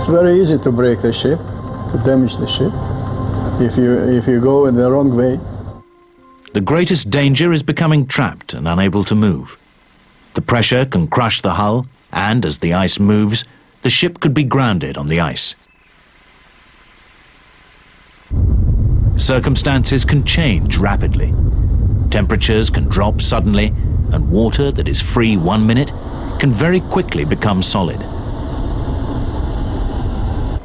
very easy to break the ship, to damage the ship, if you go in the wrong way. The greatest danger is becoming trapped and unable to move. The pressure can crush the hull, and as the ice moves, the ship could be grounded on the ice. Circumstances can change rapidly. Temperatures can drop suddenly, and water that is free 1 minute can very quickly become solid.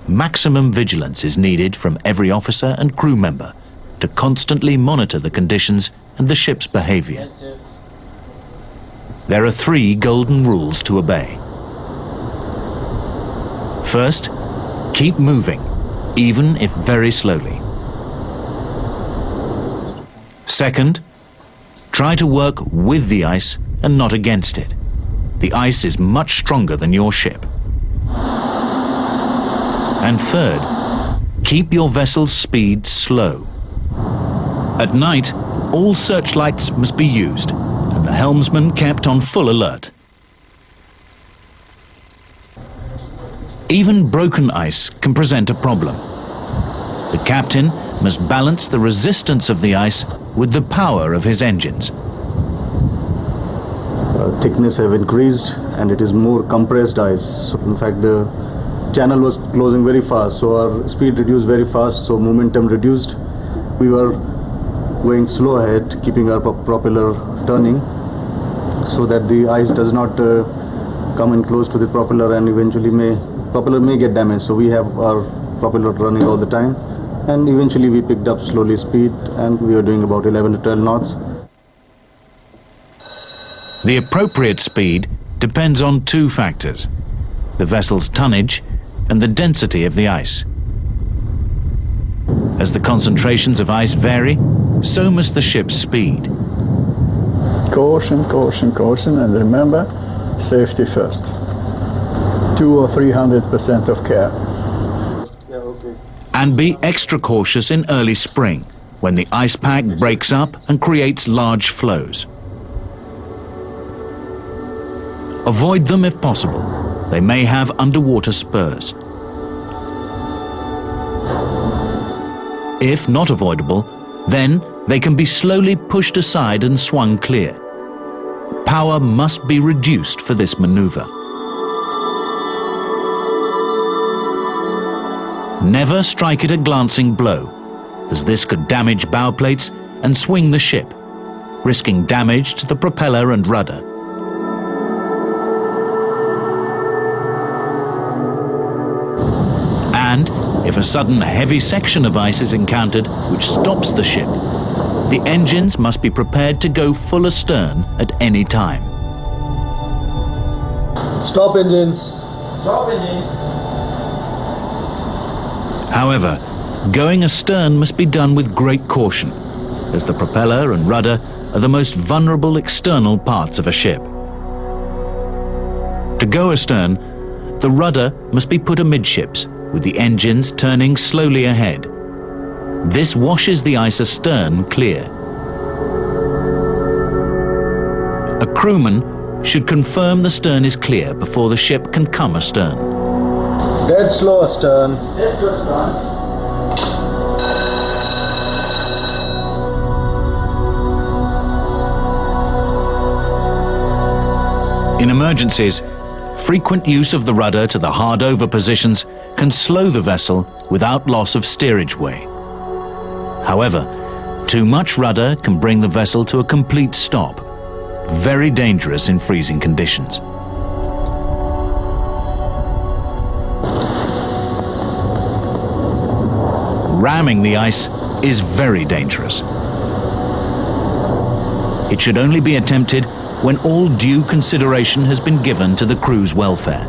Maximum vigilance is needed from every officer and crew member to constantly monitor the conditions and the ship's behavior. There are 3 golden rules to obey. First, keep moving, even if very slowly. Second, try to work with the ice and not against it. The ice is much stronger than your ship. And third, keep your vessel's speed slow. At night, all searchlights must be used and the helmsman kept on full alert. Even broken ice can present a problem. The captain must balance the resistance of the ice with the power of his engines. Thickness have increased and it is more compressed ice. So in fact, the channel was closing very fast, so our speed reduced very fast, so momentum reduced. We were going slow ahead, keeping our propeller turning so that the ice does not come in close to the propeller and eventually propeller may get damaged. So we have our propeller running all the time, and eventually we picked up slowly speed and we were doing about 11 to 12 knots. The appropriate speed depends on 2 factors: the vessel's tonnage and the density of the ice. As the concentrations of ice vary, so must the ship's speed. Caution, caution, caution, and remember, safety first. 200 or 300% of care. And be extra cautious in early spring, when the ice pack breaks up and creates large flows. Avoid them if possible. They may have underwater spurs. If not avoidable, then they can be slowly pushed aside and swung clear. Power must be reduced for this maneuver. Never strike it a glancing blow, as this could damage bow plates and swing the ship, risking damage to the propeller and rudder. And if a sudden heavy section of ice is encountered which stops the ship, the engines must be prepared to go full astern at any time. Stop engines! Stop engines! However, going astern must be done with great caution, as the propeller and rudder are the most vulnerable external parts of a ship. To go astern, the rudder must be put amidships, with the engines turning slowly ahead. This washes the ice astern clear. A crewman should confirm the stern is clear before the ship can come astern. Dead slow astern. Dead slow astern. In emergencies, frequent use of the rudder to the hard over positions can slow the vessel without loss of steerage way. However, too much rudder can bring the vessel to a complete stop, very dangerous in freezing conditions. Ramming the ice is very dangerous. It should only be attempted when all due consideration has been given to the crew's welfare,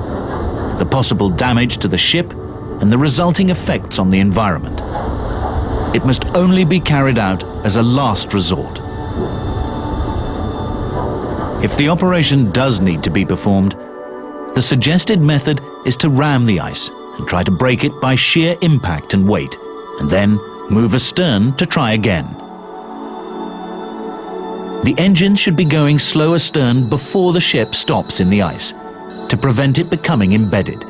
the possible damage to the ship, and the resulting effects on the environment. It must only be carried out as a last resort. If the operation does need to be performed, the suggested method is to ram the ice and try to break it by sheer impact and weight, and then move astern to try again. The engine should be going slow astern before the ship stops in the ice, to prevent it becoming embedded.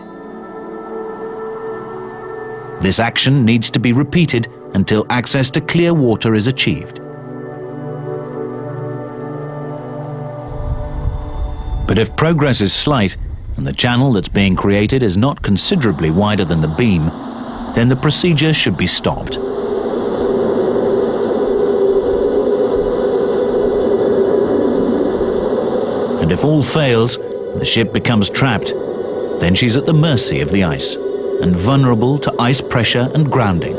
This action needs to be repeated until access to clear water is achieved. But if progress is slight and the channel that's being created is not considerably wider than the beam, then the procedure should be stopped. And if all fails and the ship becomes trapped, then she's at the mercy of the ice and vulnerable to ice pressure and grounding.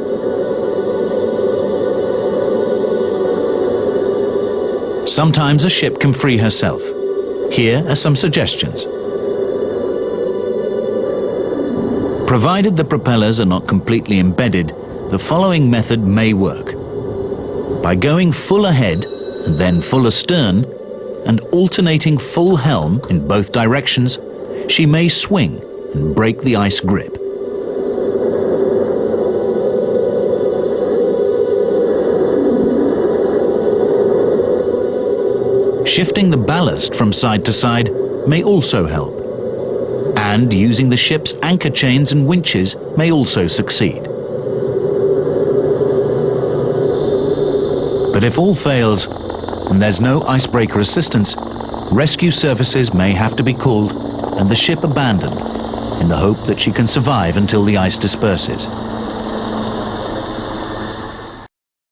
Sometimes a ship can free herself. Here are some suggestions. Provided the propellers are not completely embedded, the following method may work. By going full ahead and then full astern, and alternating full helm in both directions, she may swing and break the ice grip. Shifting the ballast from side to side may also help, and using the ship's anchor chains and winches may also succeed. But if all fails and there's no icebreaker assistance, rescue services may have to be called and the ship abandoned in the hope that she can survive until the ice disperses.